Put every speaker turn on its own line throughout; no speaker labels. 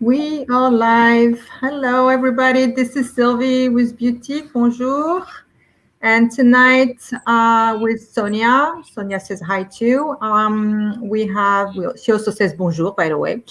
We are live. Hello, everybody. This is Sylvie with Beauty. Bonjour. And tonight with Sonia. Sonia says hi too. She also says bonjour, by the way.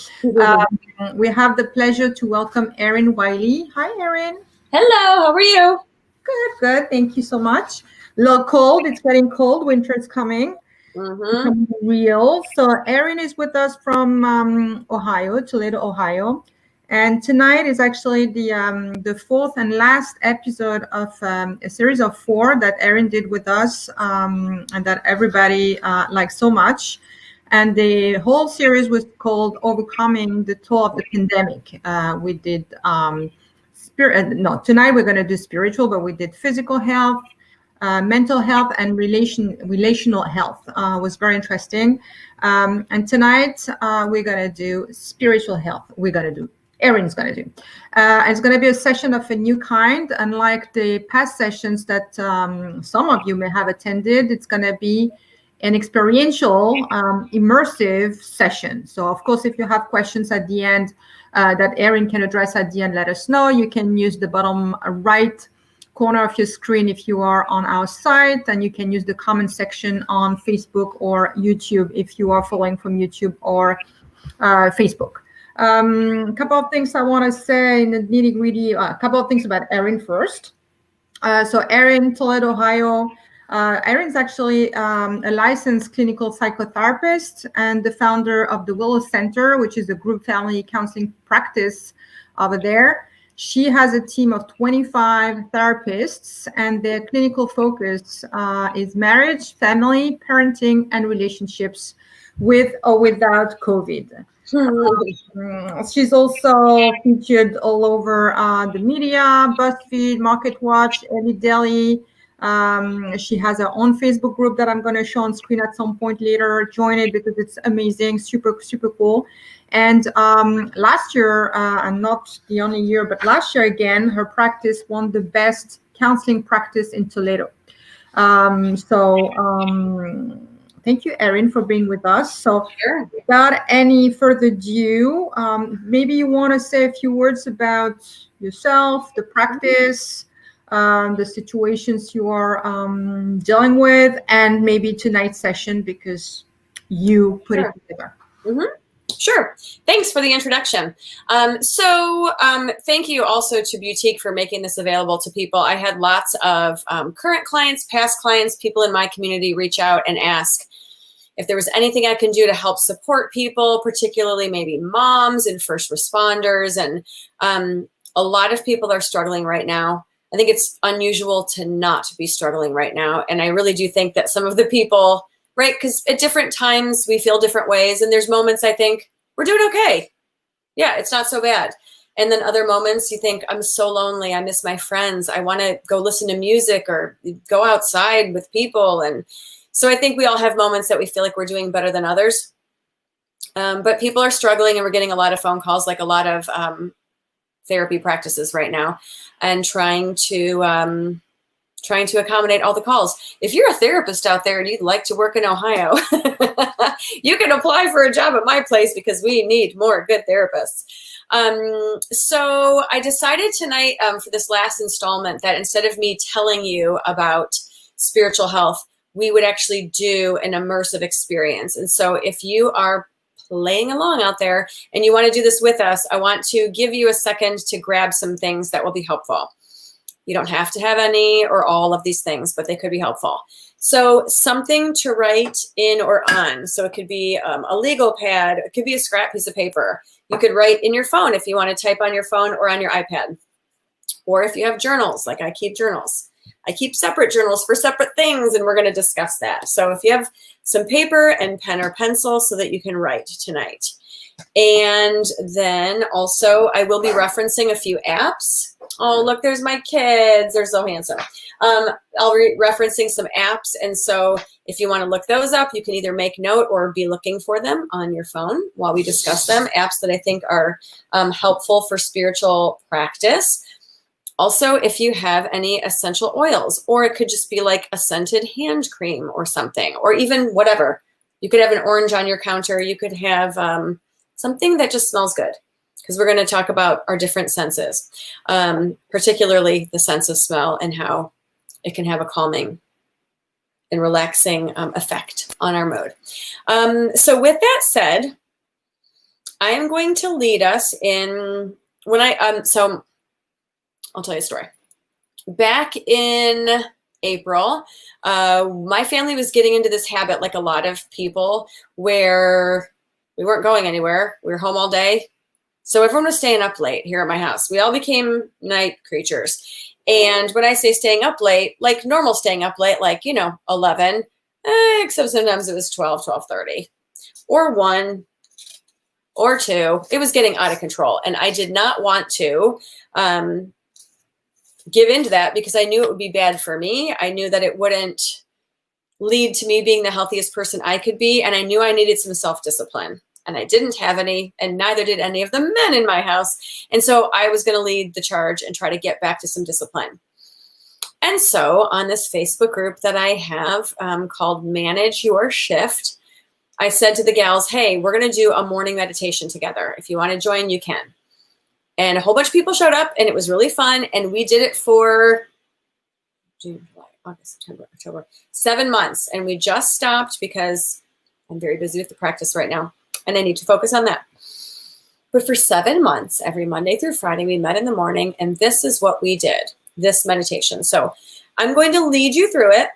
We have the pleasure to welcome Erin Wiley. Hi, Erin.
Hello, how are you?
Good, good. Thank you so much. A little cold. It's getting cold. Winter is coming. Becoming real. So Erin is with us from Ohio, Toledo, Ohio, and tonight is actually the fourth and last episode of a series of four that Erin did with us, and that everybody liked so much. And the whole series was called "Overcoming the Toll of the Pandemic." We did spirit. No, tonight we're going to do spiritual, but we did physical health, mental health, and relational health. Was very interesting. And tonight we're gonna do spiritual health. Erin's gonna do. It's gonna be a session of a new kind, unlike the past sessions that some of you may have attended. It's gonna be an experiential, immersive session. So, of course, if you have questions at the end that Erin can address at the end, let us know. You can use the bottom right corner of your screen if you are on our site, and you can use the comment section on Facebook or YouTube if you are following from YouTube or Facebook. A couple of things I want to say in the nitty gritty. A couple of things about Erin first. So Erin, Toledo, Ohio. Erin's actually a licensed clinical psychotherapist and the founder of the Willow Center, which is a group family counseling practice over there. She has a team of 25 therapists, and their clinical focus is marriage, family, parenting, and relationships with or without COVID. She's also featured all over the media, BuzzFeed, MarketWatch, Ellie Daily. She has her own Facebook group that I'm going to show on screen at some point later. Join it because it's amazing, super, super cool. And last year, and not the only year, but last year again, her practice won the best counseling practice in Toledo. Thank you, Erin, for being with us. So
Sure.
without any further ado, maybe you want to say a few words about yourself, the practice, the situations you are dealing with, and maybe tonight's session because you put it together.
Sure. Thanks for the introduction. Thank you also to Boutique for making this available to people. I had lots of current clients, past clients, people in my community reach out and ask if there was anything I can do to help support people, particularly maybe moms and first responders. And a lot of people are struggling right now. I think it's unusual to not be struggling right now. And I really do think that some of the people, right, because at different times we feel different ways. And there's moments I think we're doing okay. Yeah, it's not so bad. And then other moments you think, I'm so lonely. I miss my friends. I want to go listen to music or go outside with people. And so I think we all have moments that we feel like we're doing better than others. But people are struggling, and we're getting a lot of phone calls, like a lot of therapy practices right now, and trying to accommodate all the calls. If you're a therapist out there and you'd like to work in Ohio, you can apply for a job at my place because we need more good therapists. So I decided tonight for this last installment that instead of me telling you about spiritual health, we would actually do an immersive experience. And so if you are playing along out there and you want to do this with us, I want to give you a second to grab some things that will be helpful. You don't have to have any or all of these things, but they could be helpful. So something to write in or on. So it could be a legal pad. It could be a scrap piece of paper. You could write in your phone if you want to type on your phone or on your iPad. Or if you have journals, like I keep journals. I keep separate journals for separate things, and we're going to discuss that. So if you have some paper and pen or pencil so that you can write tonight. And then also I will be referencing a few apps. Oh, look, there's my kids. They're so handsome. I'll be referencing some apps. And so if you want to look those up, you can either make note or be looking for them on your phone while we discuss them. Apps that I think are helpful for spiritual practice. Also, if you have any essential oils, or it could just be like a scented hand cream or something, or even whatever. You could have an orange on your counter. You could have something that just smells good. because we're going to talk about our different senses, particularly the sense of smell and how it can have a calming and relaxing effect on our mood. So with that said, I am going to lead us in so I'll tell you a story. Back in April, my family was getting into this habit, like a lot of people, where we weren't going anywhere. We were home all day. So everyone was staying up late here at my house. We all became night creatures. And when I say staying up late, like normal staying up late, like, 11, except sometimes it was 12, 12:30, or 1 or 2. It was getting out of control. And I did not want to give into that because I knew it would be bad for me. I knew that it wouldn't lead to me being the healthiest person I could be. And I knew I needed some self-discipline. And I didn't have any, and neither did any of the men in my house. And so I was going to lead the charge and try to get back to some discipline. And so on this Facebook group that I have called Manage Your Shift, I said to the gals, hey, we're going to do a morning meditation together. If you want to join, you can. And a whole bunch of people showed up, and it was really fun. And we did it for June, July, August, September, October, 7 months. And we just stopped because I'm very busy with the practice right now, and I need to focus on that. But for 7 months, every Monday through Friday, we met in the morning, and this is what we did, this meditation. So I'm going to lead you through it.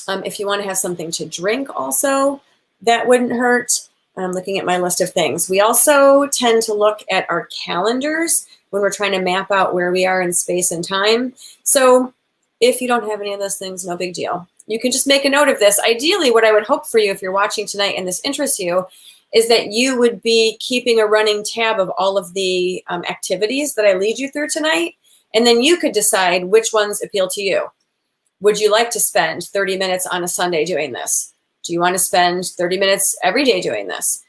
If you want to have something to drink also, that wouldn't hurt. I'm looking at my list of things. We also tend to look at our calendars when we're trying to map out where we are in space and time. So if you don't have any of those things, no big deal. You can just make a note of this. Ideally, what I would hope for you if you're watching tonight and this interests you is that you would be keeping a running tab of all of the activities that I lead you through tonight. And then you could decide which ones appeal to you. Would you like to spend 30 minutes on a Sunday doing this? Do you want to spend 30 minutes every day doing this?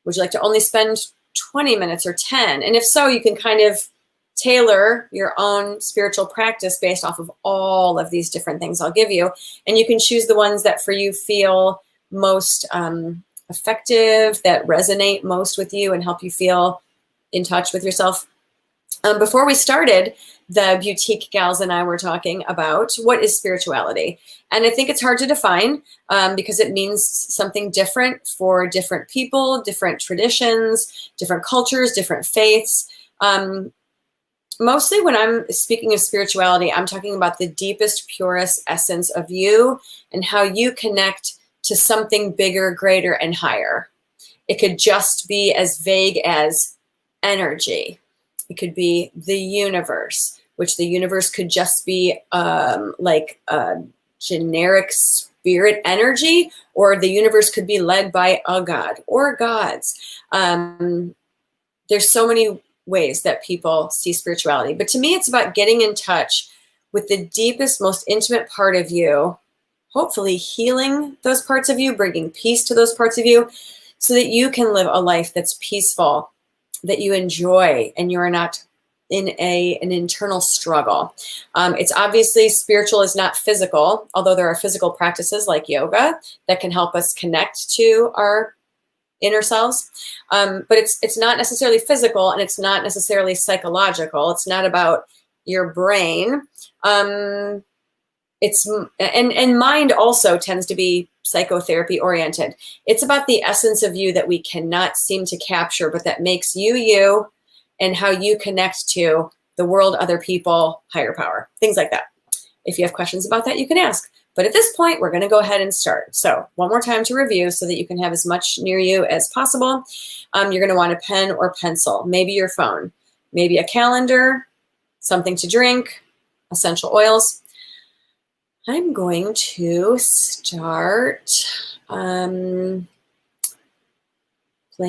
Would you like to only spend 20 minutes or 10? And if so, you can kind of tailor your own spiritual practice based off of all of these different things I'll give you. And you can choose the ones that for you feel most effective, that resonate most with you and help you feel in touch with yourself. Before we started, the boutique gals and I were talking about what is spirituality. And I think it's hard to define because it means something different for different people, different traditions, different cultures, different faiths. Mostly when I'm speaking of spirituality, I'm talking about the deepest, purest essence of you and how you connect to something bigger, greater, and higher. It could just be as vague as energy. It could be the universe, which the universe could just be like a generic spirit energy, or the universe could be led by a god or gods. There's so many ways that people see spirituality. But to me, it's about getting in touch with the deepest, most intimate part of you, hopefully healing those parts of you, bringing peace to those parts of you so that you can live a life that's peaceful, that you enjoy, and you're not in an internal struggle. It's obviously spiritual is not physical, although there are physical practices like yoga that can help us connect to our inner selves. But it's not necessarily physical, and it's not necessarily psychological. It's not about your brain. And mind also tends to be psychotherapy oriented. It's about the essence of you that we cannot seem to capture, but that makes you you, and how you connect to the world, other people, higher power, things like that. If you have questions about that, you can ask. But at this point, we're going to go ahead and start. So one more time to review so that you can have as much near you as possible. You're going to want a pen or pencil, maybe your phone, maybe a calendar, something to drink, essential oils. I'm going to start playing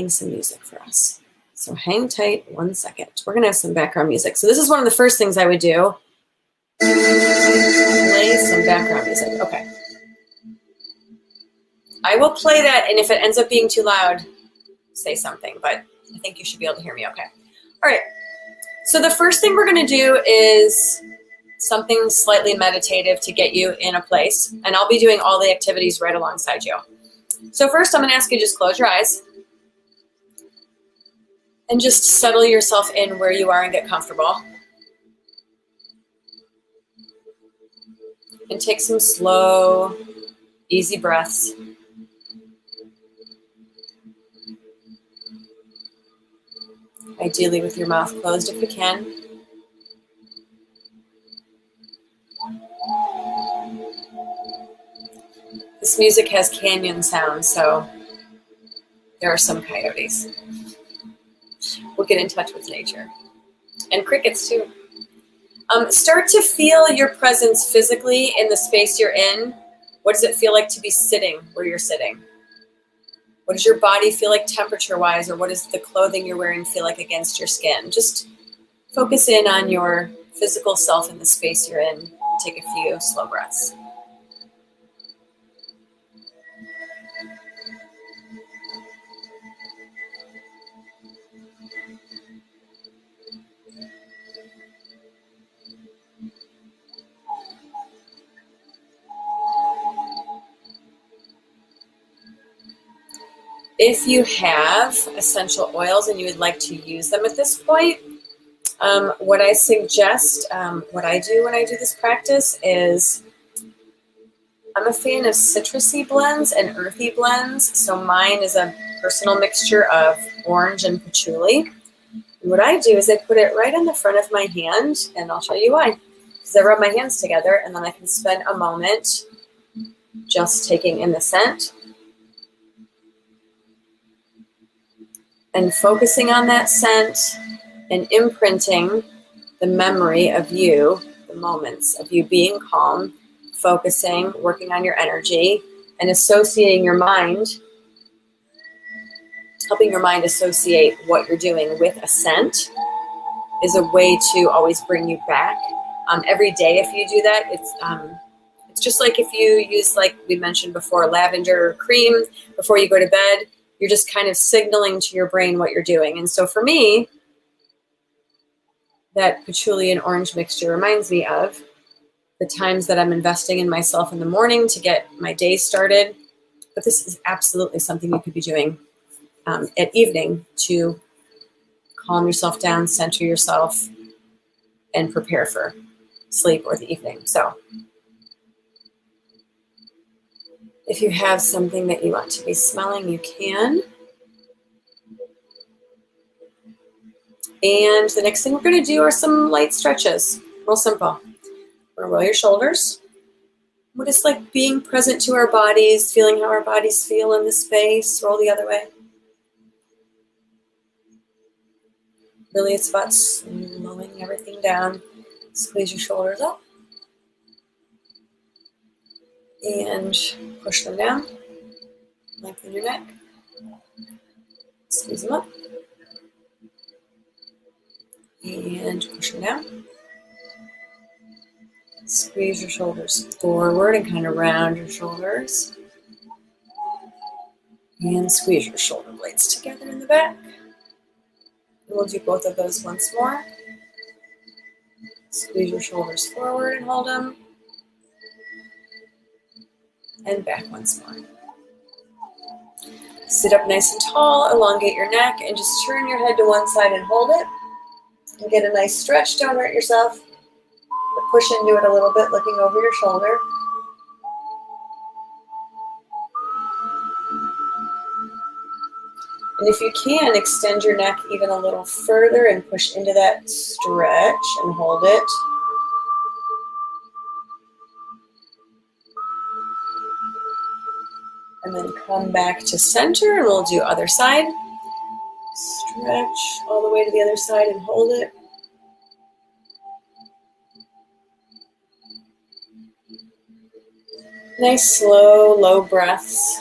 some music for us. So hang tight 1 second. We're going to have some background music. So this is one of the first things I would do. Play some background music. Okay. I will play that, and if it ends up being too loud, say something, but I think you should be able to hear me okay. All right. So the first thing we're going to do is something slightly meditative to get you in a place, and I'll be doing all the activities right alongside you. So first, I'm going to ask you to just close your eyes. And just settle yourself in where you are and get comfortable. And take some slow, easy breaths. Ideally with your mouth closed if you can. This music has canyon sounds, so there are some coyotes. We'll get in touch with nature. And crickets too. Start to feel your presence physically in the space you're in. What does it feel like to be sitting where you're sitting? What does your body feel like temperature-wise, or what does the clothing you're wearing feel like against your skin? Just focus in on your physical self in the space you're in. Take a few slow breaths. If you have essential oils and you would like to use them at this point, what I suggest, what I do when I do this practice is, I'm a fan of citrusy blends and earthy blends. So mine is a personal mixture of orange and patchouli. And what I do is I put it right on the front of my hand, and I'll show you why. Because I rub my hands together, and then I can spend a moment just taking in the scent and focusing on that scent and imprinting the memory of you, the moments of you being calm, focusing, working on your energy, and associating your mind, helping your mind associate what you're doing with a scent is a way to always bring you back. Every day if you do that, it's just like if you use, like we mentioned before, lavender cream before you go to bed. You're just kind of signaling to your brain what you're doing. And so for me, that patchouli and orange mixture reminds me of the times that I'm investing in myself in the morning to get my day started. But this is absolutely something you could be doing at evening to calm yourself down, center yourself, and prepare for sleep or the evening. So if you have something that you want to be smelling, you can. And the next thing we're going to do are some light stretches. Real simple. We're going to roll your shoulders. What is like being present to our bodies, feeling how our bodies feel in the space. Roll the other way. Really, it's about slowing everything down. Squeeze your shoulders up. And push them down. Lengthen your neck. Squeeze them up. And push them down. Squeeze your shoulders forward and kind of round your shoulders. And squeeze your shoulder blades together in the back. And we'll do both of those once more. Squeeze your shoulders forward and hold them. And back once more. Sit up nice and tall, elongate your neck, and just turn your head to one side and hold it. And get a nice stretch. Don't hurt yourself. But push into it a little bit, looking over your shoulder. And if you can, extend your neck even a little further and push into that stretch and hold it. And then come back to center, and we'll do other side. Stretch all the way to the other side and hold it. Nice, slow, low breaths.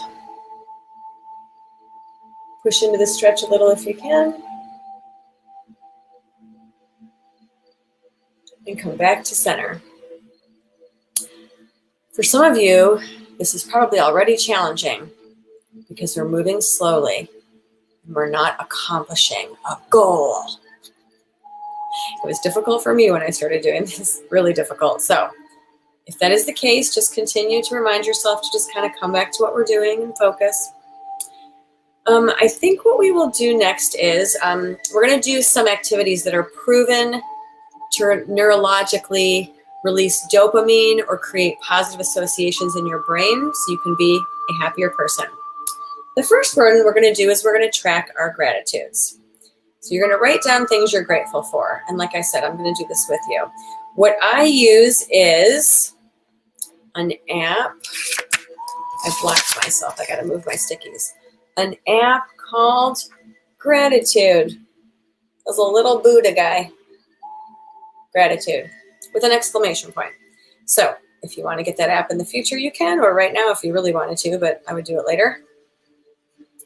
Push into the stretch a little if you can. And come back to center. For some of you, this is probably already challenging because we're moving slowly and we're not accomplishing a goal. It was difficult for me when I started doing this, really difficult. So if that is the case, just continue to remind yourself to just kind of come back to what we're doing and focus. I think what we will do next is we're going to do some activities that are proven to neurologically release dopamine or create positive associations in your brain so you can be a happier person. The first one we're going to do is we're going to track our gratitudes. So you're going to write down things you're grateful for. And like I said, I'm going to do this with you. What I use is an app. I blocked myself. I got to move my stickies. An app called Gratitude. There's a little Buddha guy. Gratitude with an exclamation point. So if you want to get that app in the future, you can, or right now if you really wanted to, but I would do it later.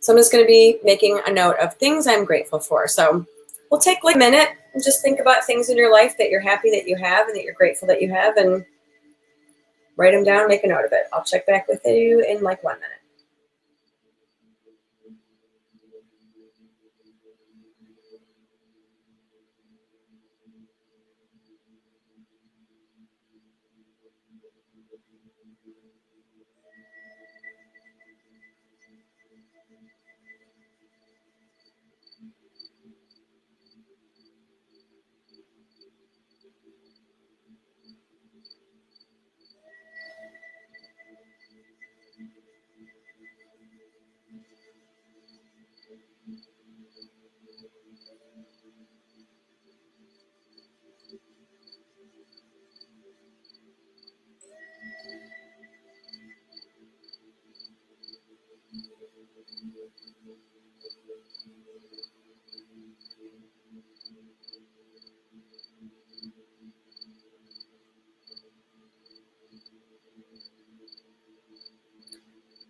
So I'm just going to be making a note of things I'm grateful for. So we'll take like a minute and just think about things in your life that you're happy that you have and that you're grateful that you have, and write them down, make a note of it. I'll check back with you in like 1 minute.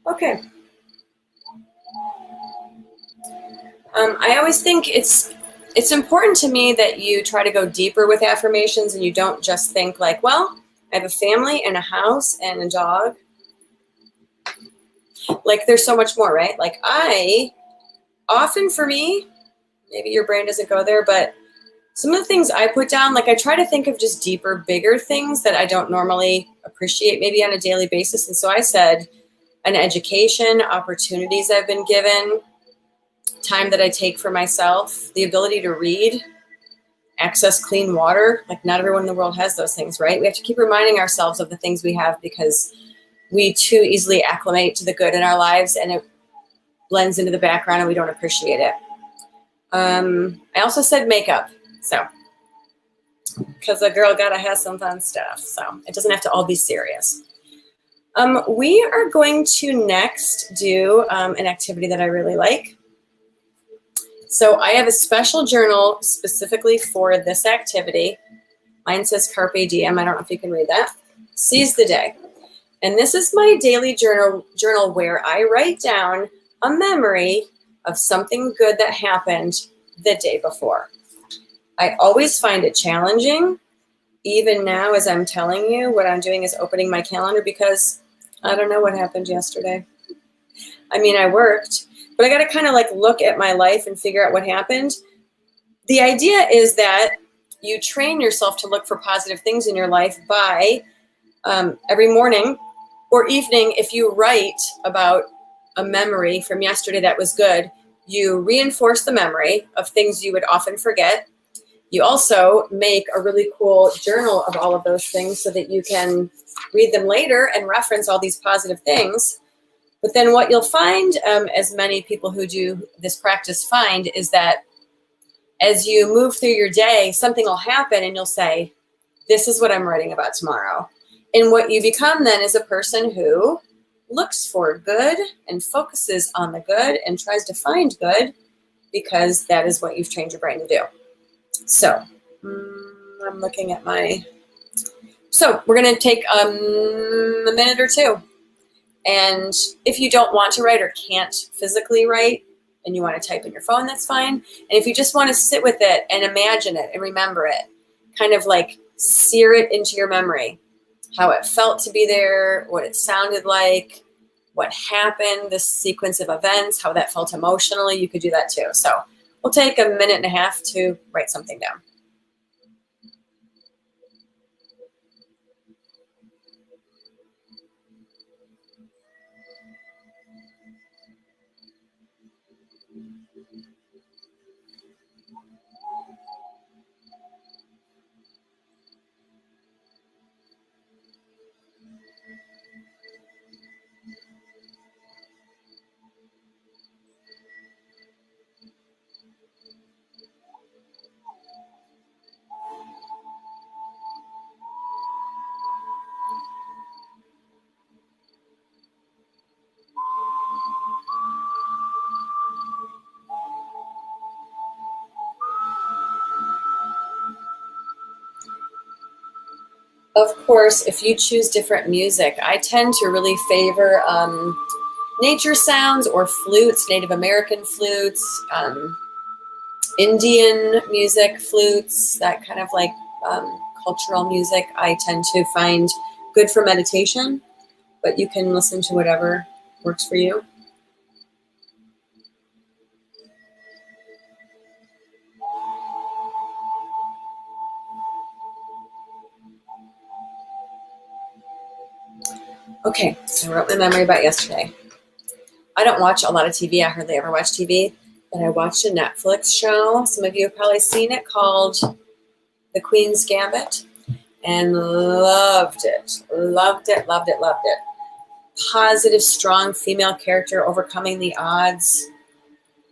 Okay. I always think it's important to me that you try to go deeper with affirmations and you don't just think like, well, I have a family and a house and a dog. Like there's so much more, right? Like for me, maybe your brain doesn't go there, but some of the things I put down, like I try to think of just deeper, bigger things that I don't normally appreciate maybe on a daily basis. And so I said an education, opportunities I've been given, time that I take for myself, the ability to read, access clean water. Like not everyone in the world has those things, right? We have to keep reminding ourselves of the things we have because we too easily acclimate to the good in our lives and it blends into the background and we don't appreciate it. I also said makeup. So, because a girl gotta have some fun stuff. So it doesn't have to all be serious. We are going to next do an activity that I really like. So I have a special journal specifically for this activity. Mine says Carpe Diem. I don't know if you can read that. Seize the day. And this is my daily journal where I write down a memory of something good that happened the day before. I always find it challenging. Even now, as I'm telling you, what I'm doing is opening my calendar because I don't know what happened yesterday. I mean, I worked, but I got to kind of like look at my life and figure out what happened. The idea is that you train yourself to look for positive things in your life by every morning or evening, if you write about a memory from yesterday that was good, you reinforce the memory of things you would often forget. You also make a really cool journal of all of those things so that you can read them later and reference all these positive things. But then what you'll find, as many people who do this practice find, is that as you move through your day, something will happen and you'll say, this is what I'm writing about tomorrow. And what you become then is a person who looks for good and focuses on the good and tries to find good because that is what you've trained your brain to do. So I'm looking at so we're going to take a minute or two. And if you don't want to write or can't physically write and you want to type in your phone, that's fine. And if you just want to sit with it and imagine it and remember it, kind of like sear it into your memory, how it felt to be there, what it sounded like, what happened, this sequence of events, how that felt emotionally, you could do that too. So we'll take a minute and a half to write something down. Of course, if you choose different music, I tend to really favor nature sounds or flutes, Native American flutes, Indian music, flutes, that kind of like cultural music I tend to find good for meditation, but you can listen to whatever works for you. Okay, so I wrote my memory about yesterday. I don't watch a lot of TV. I hardly ever watch TV, but I watched a Netflix show. Some of you have probably seen it, called The Queen's Gambit, and loved it. Loved it, loved it, loved it. Positive, strong female character overcoming the odds.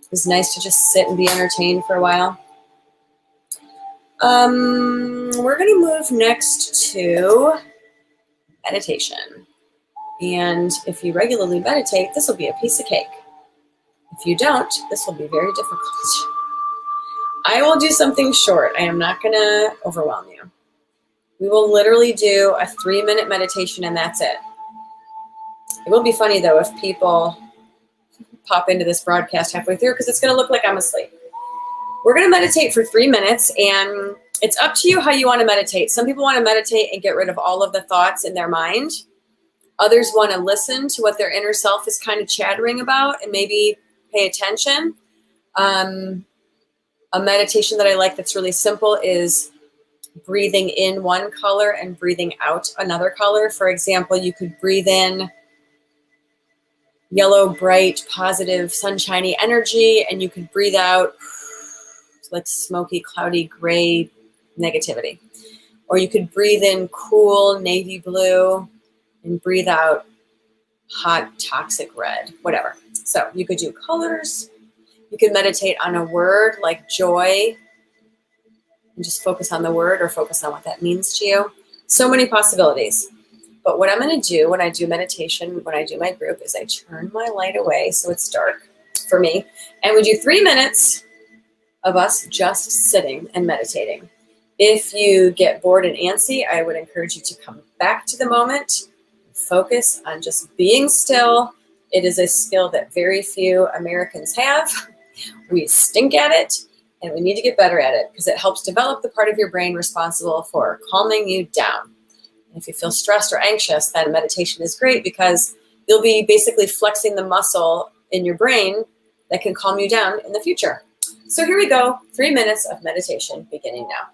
It was nice to just sit and be entertained for a while. We're going to move next to meditation. And if you regularly meditate, this will be a piece of cake. If you don't, this will be very difficult. I will do something short. I am not going to overwhelm you. We will literally do a 3-minute meditation and that's it. It will be funny though if people pop into this broadcast halfway through, because it's going to look like I'm asleep. We're going to meditate for 3 minutes, and it's up to you how you want to meditate. Some people want to meditate and get rid of all of the thoughts in their mind. Others want to listen to what their inner self is kind of chattering about and maybe pay attention. A meditation that I like that's really simple is breathing in one color and breathing out another color. For example, you could breathe in yellow, bright, positive, sunshiny energy, and you could breathe out like smoky, cloudy, gray negativity. Or you could breathe in cool, navy blue, and breathe out hot, toxic red, whatever. So you could do colors. You could meditate on a word like joy and just focus on the word or focus on what that means to you. So many possibilities. But what I'm going to do when I do meditation, when I do my group, is I turn my light away so it's dark for me. And we do 3 minutes of us just sitting and meditating. If you get bored and antsy, I would encourage you to come back to the moment, focus on just being still. It is a skill that very few Americans have. We stink at it, and we need to get better at it because it helps develop the part of your brain responsible for calming you down. And if you feel stressed or anxious, then meditation is great because you'll be basically flexing the muscle in your brain that can calm you down in the future. So here we go, 3 minutes of meditation beginning now.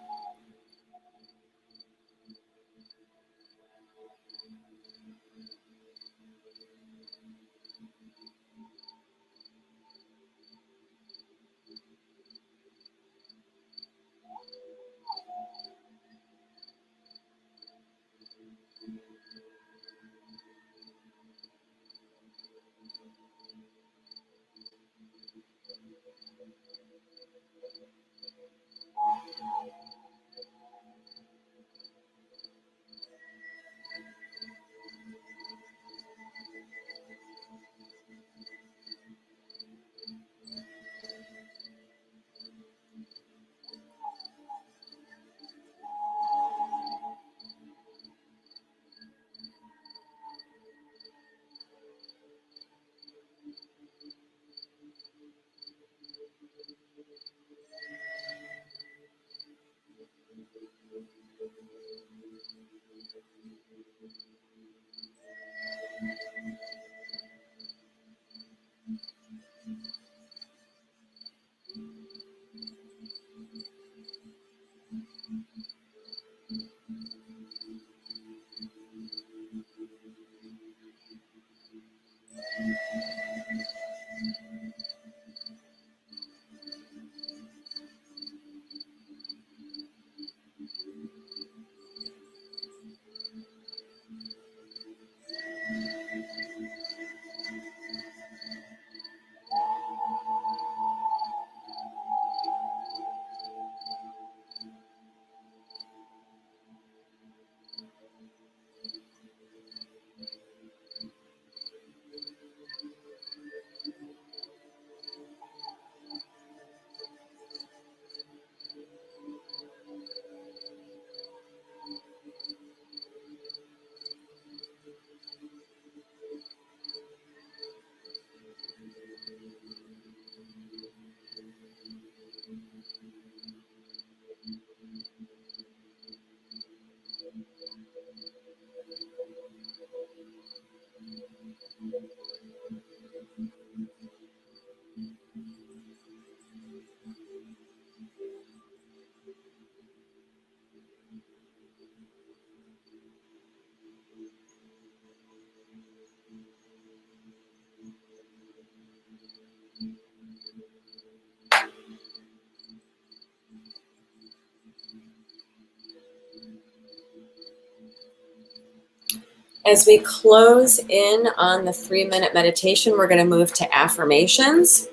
As we close in on the 3-minute meditation, we're going to move to affirmations.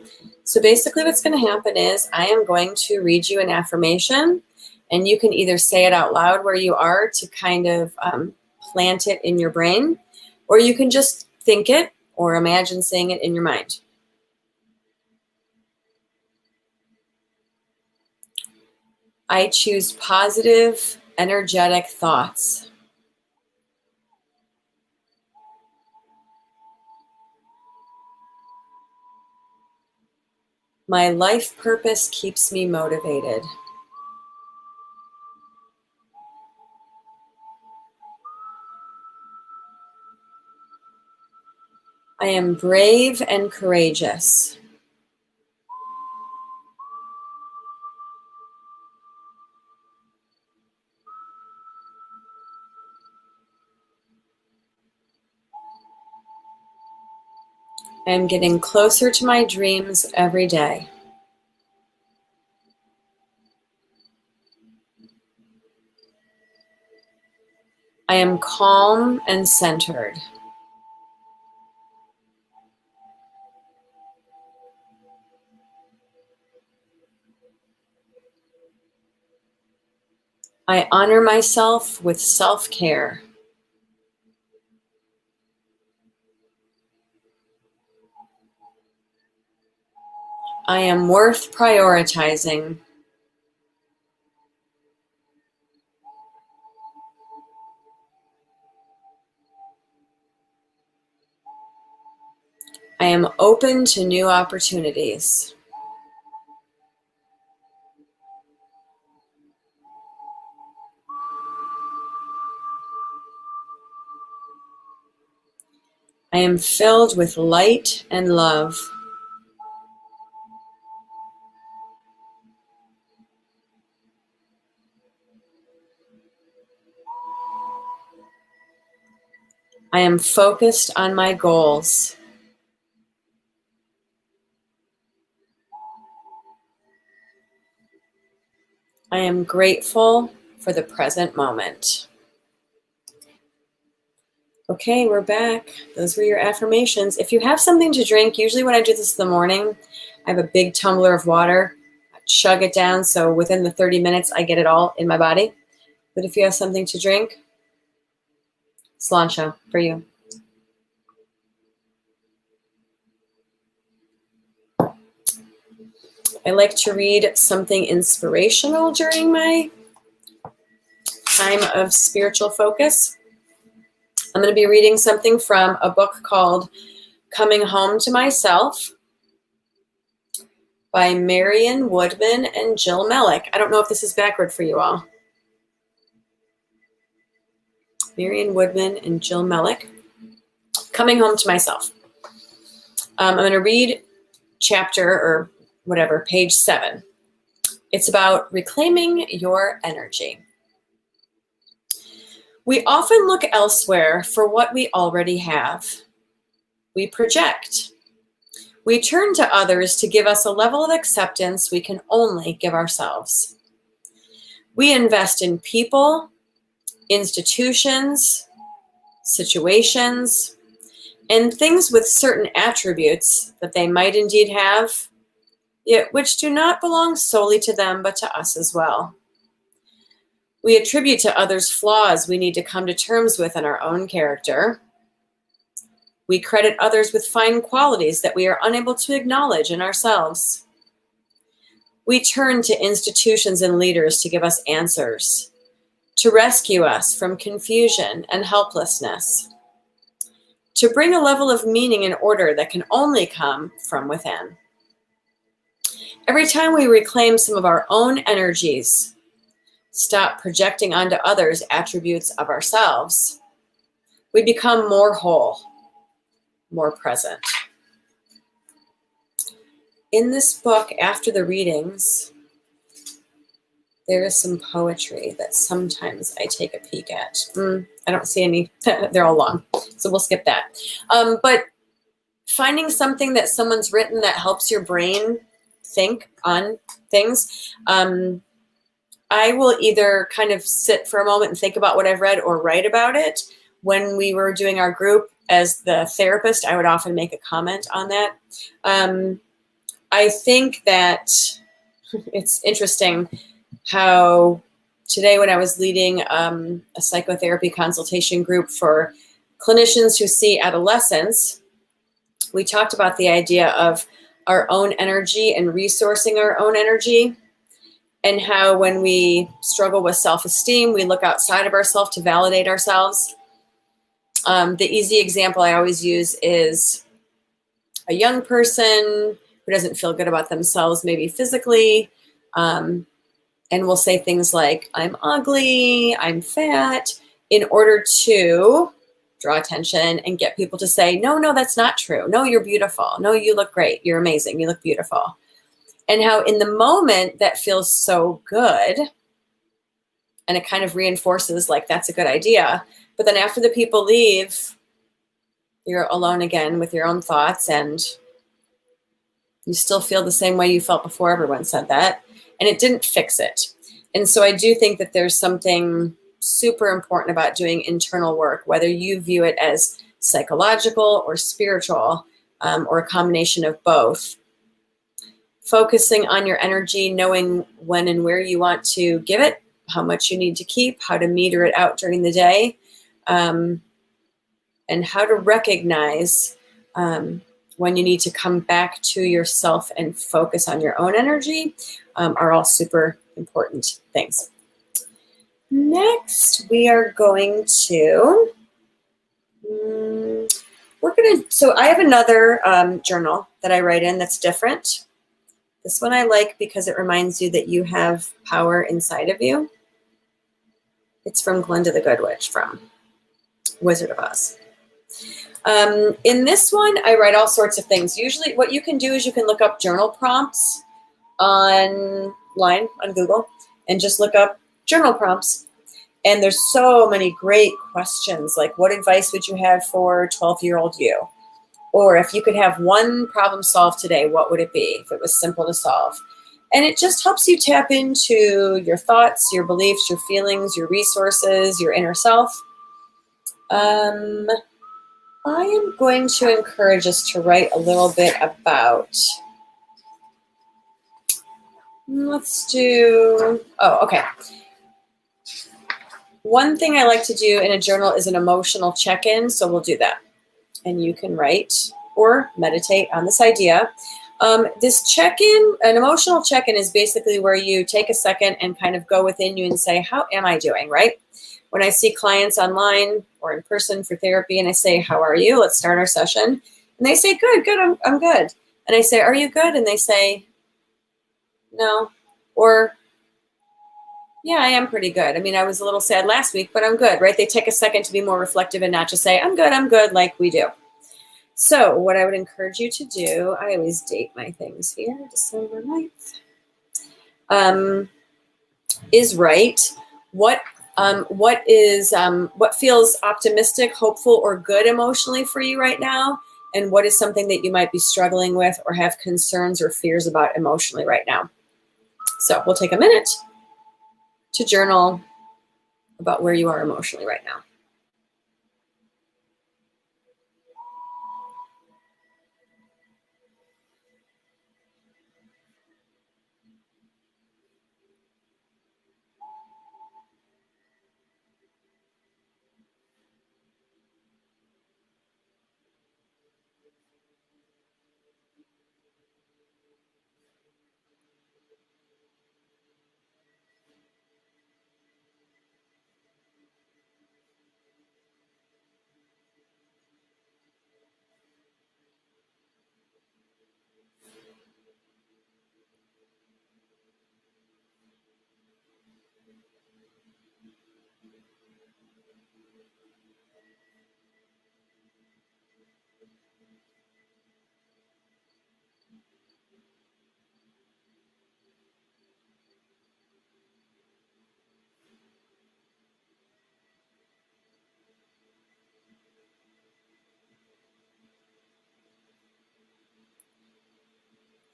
So basically what's going to happen is I am going to read you an affirmation, and you can either say it out loud where you are to kind of plant it in your brain, or you can just think it or imagine saying it in your mind. I choose positive, energetic thoughts. My life purpose keeps me motivated. I am brave and courageous. I am getting closer to my dreams every day. I am calm and centered. I honor myself with self-care. I am worth prioritizing. I am open to new opportunities. I am filled with light and love. I am focused on my goals. I am grateful for the present moment. Okay, we're back. Those were your affirmations. If you have something to drink, usually when I do this in the morning, I have a big tumbler of water. I chug it down, so within the 30 minutes, I get it all in my body. But if you have something to drink, cilantro for you. I like to read something inspirational during my time of spiritual focus. I'm going to be reading something from a book called Coming Home to Myself by Marion Woodman and Jill Mellick. I don't know if this is backward for you all. Marion Woodman and Jill Mellick. Coming Home to Myself. I'm going to read chapter or whatever, page 7. It's about reclaiming your energy. We often look elsewhere for what we already have. We project. We turn to others to give us a level of acceptance we can only give ourselves. We invest in people, institutions, situations, and things with certain attributes that they might indeed have, yet which do not belong solely to them but to us as well. We attribute to others flaws we need to come to terms with in our own character. We credit others with fine qualities that we are unable to acknowledge in ourselves. We turn to institutions and leaders to give us answers, to rescue us from confusion and helplessness, to bring a level of meaning and order that can only come from within. Every time we reclaim some of our own energies, stop projecting onto others attributes of ourselves, we become more whole, more present. In this book, after the readings, there is some poetry that sometimes I take a peek at. I don't see any, they're all long, so we'll skip that. But finding something that someone's written that helps your brain think on things, I will either kind of sit for a moment and think about what I've read or write about it, when we were doing our group as the therapist, I would often make a comment on that. I think that it's interesting how today when I was leading a psychotherapy consultation group for clinicians who see adolescents, we talked about the idea of our own energy and resourcing our own energy, and how when we struggle with self-esteem, we look outside of ourselves to validate ourselves. The easy example I always use is a young person who doesn't feel good about themselves, maybe physically, and will say things like, I'm ugly, I'm fat, in order to draw attention and get people to say, no, that's not true. No, you're beautiful. No, you look great. You're amazing. You look beautiful. And how in the moment that feels so good, and it kind of reinforces like that's a good idea. But then after the people leave, you're alone again with your own thoughts, and you still feel the same way you felt before everyone said that. And it didn't fix it. And so I do think that there's something super important about doing internal work, whether you view it as psychological or spiritual, or a combination of both. Focusing on your energy, knowing when and where you want to give it, how much you need to keep, how to meter it out during the day, and how to recognize when you need to come back to yourself and focus on your own energy, are all super important things. Next, we are going to, so I have another journal that I write in that's different. This one I like because it reminds you that you have power inside of you. It's from Glinda the Good Witch from Wizard of Oz. In this one, I write all sorts of things. Usually what you can do is you can look up journal prompts online on Google and just look up journal prompts. And there's so many great questions, like what advice would you have for 12-year-old you? Or if you could have one problem solved today, what would it be if it was simple to solve? And it just helps you tap into your thoughts, your beliefs, your feelings, your resources, your inner self. I am going to encourage us to write a little bit about, okay. One thing I like to do in a journal is an emotional check-in, so we'll do that. And you can write or meditate on this idea. This check-in, an emotional check-in, is basically where you take a second and kind of go within you and say, how am I doing, right? When I see clients online or in person for therapy and I say, how are you? Let's start our session. And they say, good, I'm good. And I say, are you good? And they say, no. Or, yeah, I am pretty good. I mean, I was a little sad last week, but I'm good, right? They take a second to be more reflective and not just say, I'm good, like we do. So what I would encourage you to do, I always date my things here, December 9th, is write what feels optimistic, hopeful, or good emotionally for you right now, and what is something that you might be struggling with or have concerns or fears about emotionally right now. So we'll take a minute to journal about where you are emotionally right now.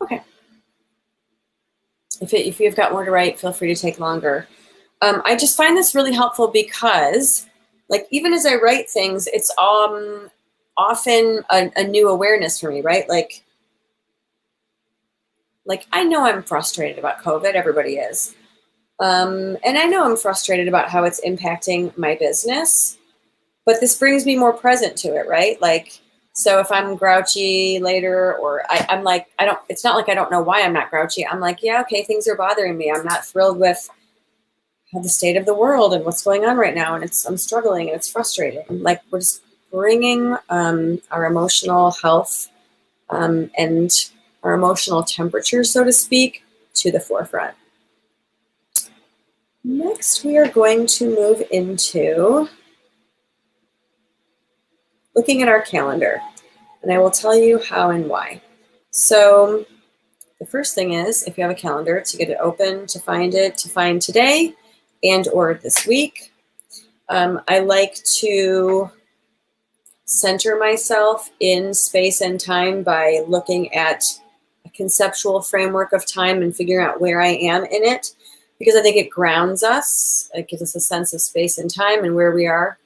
Okay. If you've got more to write, feel free to take longer. I just find this really helpful because like even as I write things, it's often a new awareness for me, right? Like I know I'm frustrated about COVID. Everybody is. And I know I'm frustrated about how it's impacting my business, but this brings me more present to it, right? Like, so if I'm grouchy later, or I'm like, it's not like I don't know why I'm not grouchy. I'm like, yeah, okay, things are bothering me. I'm not thrilled with the state of the world and what's going on right now. And I'm struggling and it's frustrating. Like, we're just bringing our emotional health and our emotional temperature, so to speak, to the forefront. Next, we are going to move into looking at our calendar, and I will tell you how and why. So the first thing is, if you have a calendar, to get it open, to find today and or this week. I like to center myself in space and time by looking at a conceptual framework of time and figuring out where I am in it, because I think it grounds us. It gives us a sense of space and time and where we are.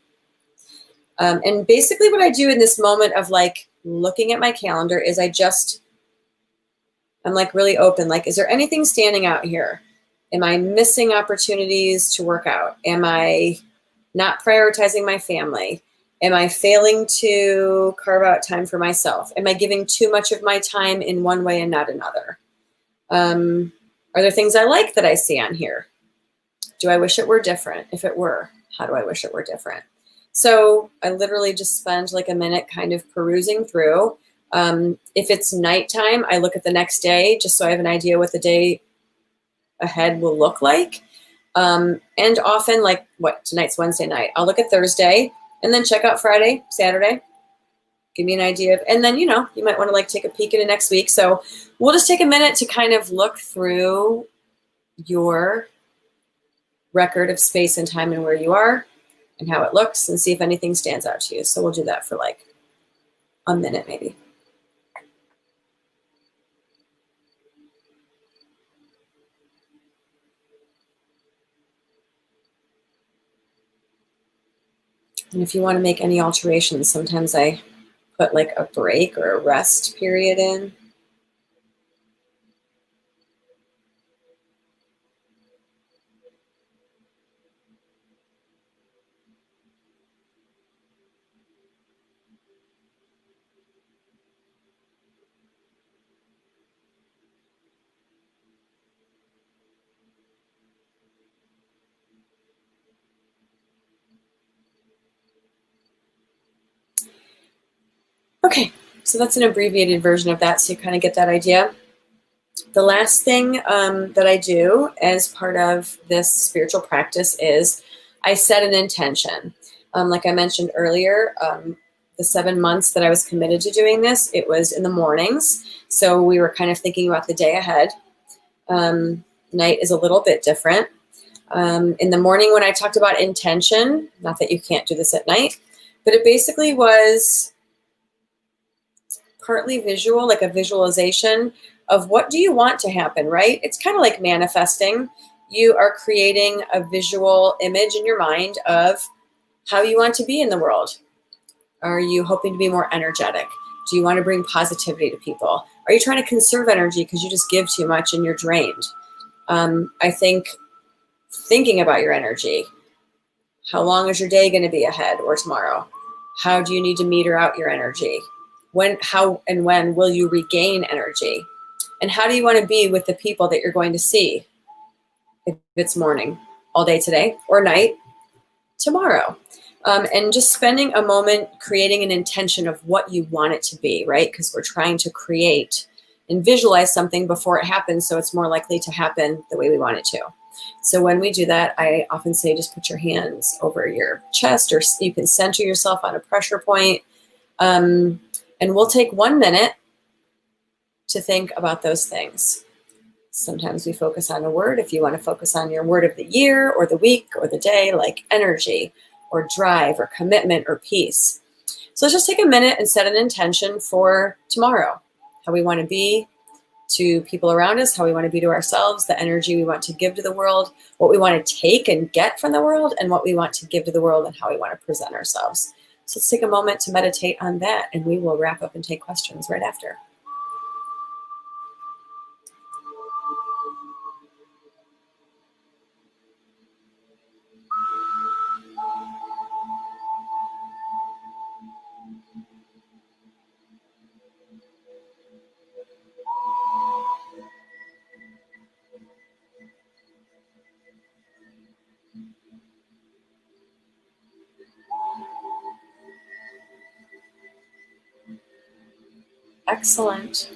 And basically what I do in this moment of like looking at my calendar is I'm like really open. Like, is there anything standing out here? Am I missing opportunities to work out? Am I not prioritizing my family? Am I failing to carve out time for myself? Am I giving too much of my time in one way and not another? Are there things I like that I see on here? Do I wish it were different? If it were, how do I wish it were different? So I literally just spend like a minute kind of perusing through. If it's nighttime, I look at the next day just so I have an idea what the day ahead will look like. And often, like tonight's Wednesday night, I'll look at Thursday and then check out Friday, Saturday, give me an idea of, and then, you might want to like take a peek into next week. So we'll just take a minute to kind of look through your record of space and time and where you are and how it looks and see if anything stands out to you. So we'll do that for like a minute, maybe. And if you want to make any alterations, sometimes I put like a break or a rest period in. Okay, so that's an abbreviated version of that, so you kind of get that idea. The last thing that I do as part of this spiritual practice is I set an intention. Like I mentioned earlier, the 7 months that I was committed to doing this, it was in the mornings. So we were kind of thinking about the day ahead. Night is a little bit different. In the morning when I talked about intention, not that you can't do this at night, but it basically was partly visual, like a visualization of what do you want to happen, right? It's kind of like manifesting. You are creating a visual image in your mind of how you want to be in the world. Are you hoping to be more energetic? Do you want to bring positivity to people? Are you trying to conserve energy because you just give too much and you're drained? I think thinking about your energy. How long is your day going to be ahead or tomorrow? How do you need to meter out your energy? How and when will you regain energy? And how do you want to be with the people that you're going to see? If it's morning, all day today, or night, tomorrow. And just spending a moment creating an intention of what you want it to be, right? Because we're trying to create and visualize something before it happens, so it's more likely to happen the way we want it to. So when we do that, I often say just put your hands over your chest, or you can center yourself on a pressure point. And we'll take 1 minute to think about those things. Sometimes we focus on a word. If you want to focus on your word of the year or the week or the day, like energy or drive or commitment or peace. So let's just take a minute and set an intention for tomorrow, how we want to be to people around us, how we want to be to ourselves, the energy we want to give to the world, what we want to take and get from the world, and what we want to give to the world and how we want to present ourselves. So let's take a moment to meditate on that, and we will wrap up and take questions right after. Excellent.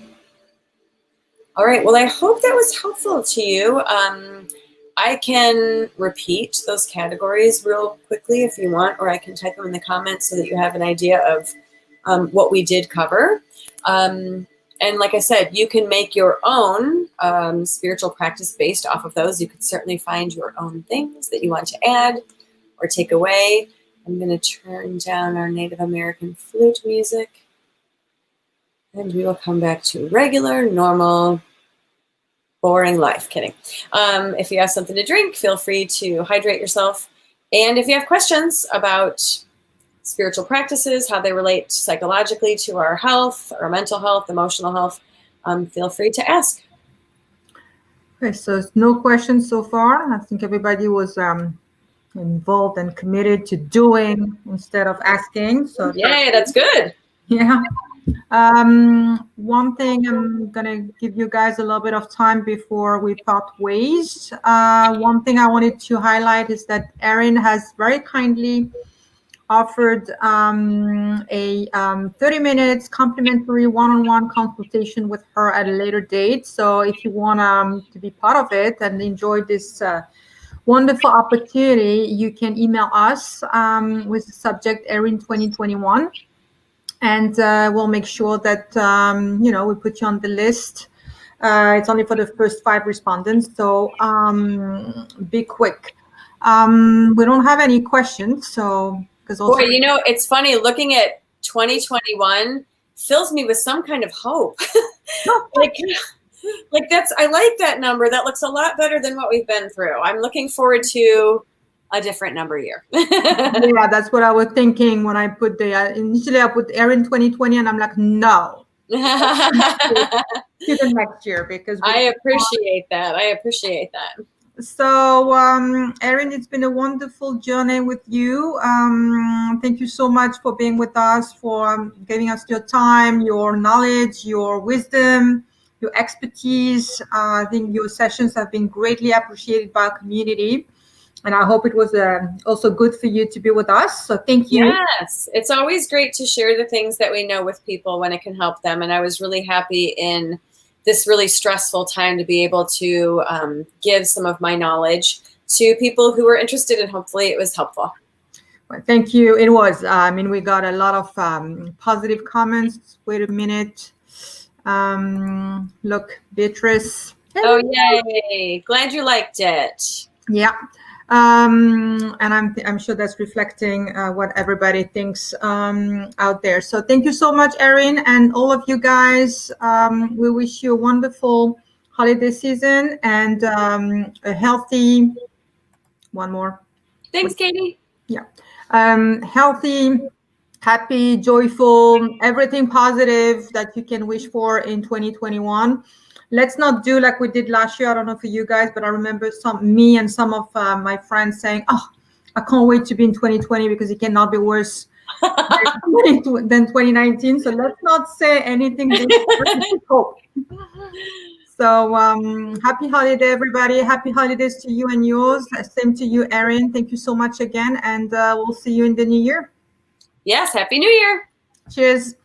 All right. Well, I hope that was helpful to you. I can repeat those categories real quickly if you want, or I can type them in the comments so that you have an idea of what we did cover. And like I said, you can make your own spiritual practice based off of those. You could certainly find your own things that you want to add or take away. I'm going to turn down our Native American flute music. And we will come back to regular, normal, boring life. Kidding. If you have something to drink, feel free to hydrate yourself. And if you have questions about spiritual practices, how they relate psychologically to our health, our mental health, emotional health, feel free to ask.
Okay, so no questions so far. I think everybody was involved and committed to doing instead of asking. So
yay, that's good.
Yeah. One thing I'm gonna give you guys a little bit of time before we part ways. One thing I wanted to highlight is that Erin has very kindly offered a 30 minutes complimentary one-on-one consultation with her at a later date. So if you want to be part of it and enjoy this wonderful opportunity, you can email us with the subject Erin 2021. And we'll make sure that, we put you on the list. It's only for the first 5 respondents, so be quick. We don't have any questions, so because also.
Boy, it's funny, looking at 2021 fills me with some kind of hope. like that's, I like that number. That looks a lot better than what we've been through. I'm looking forward to a different number year.
Yeah, that's what I was thinking when I put initially I put Erin 2020 and I'm like, no. To the next year because
I appreciate that.
So Erin, it's been a wonderful journey with you. Thank you so much for being with us, for giving us your time, your knowledge, your wisdom, your expertise. I think your sessions have been greatly appreciated by our community. And I hope it was also good for you to be with us. So thank you.
Yes, it's always great to share the things that we know with people when it can help them. And I was really happy in this really stressful time to be able to give some of my knowledge to people who were interested, and hopefully it was helpful.
Well, thank you. It was. We got a lot of positive comments. Wait a minute. Look, Beatrice.
Oh, yay. Glad you liked it.
Yeah. And I'm sure that's reflecting what everybody thinks out there. So thank you so much, Erin, and all of you guys. We wish you a wonderful holiday season and a healthy. One more.
Thanks, Katie.
Yeah. Healthy, happy, joyful, everything positive that you can wish for in 2021. Let's not do like we did last year. I don't know for you guys, but I remember me and some of my friends saying, "Oh, I can't wait to be in 2020 because it cannot be worse than 2019." So let's not say anything. Hope. So happy holiday, everybody. Happy holidays to you and yours. Same to you, Erin. Thank you so much again. And we'll see you in the new year.
Yes. Happy New Year.
Cheers.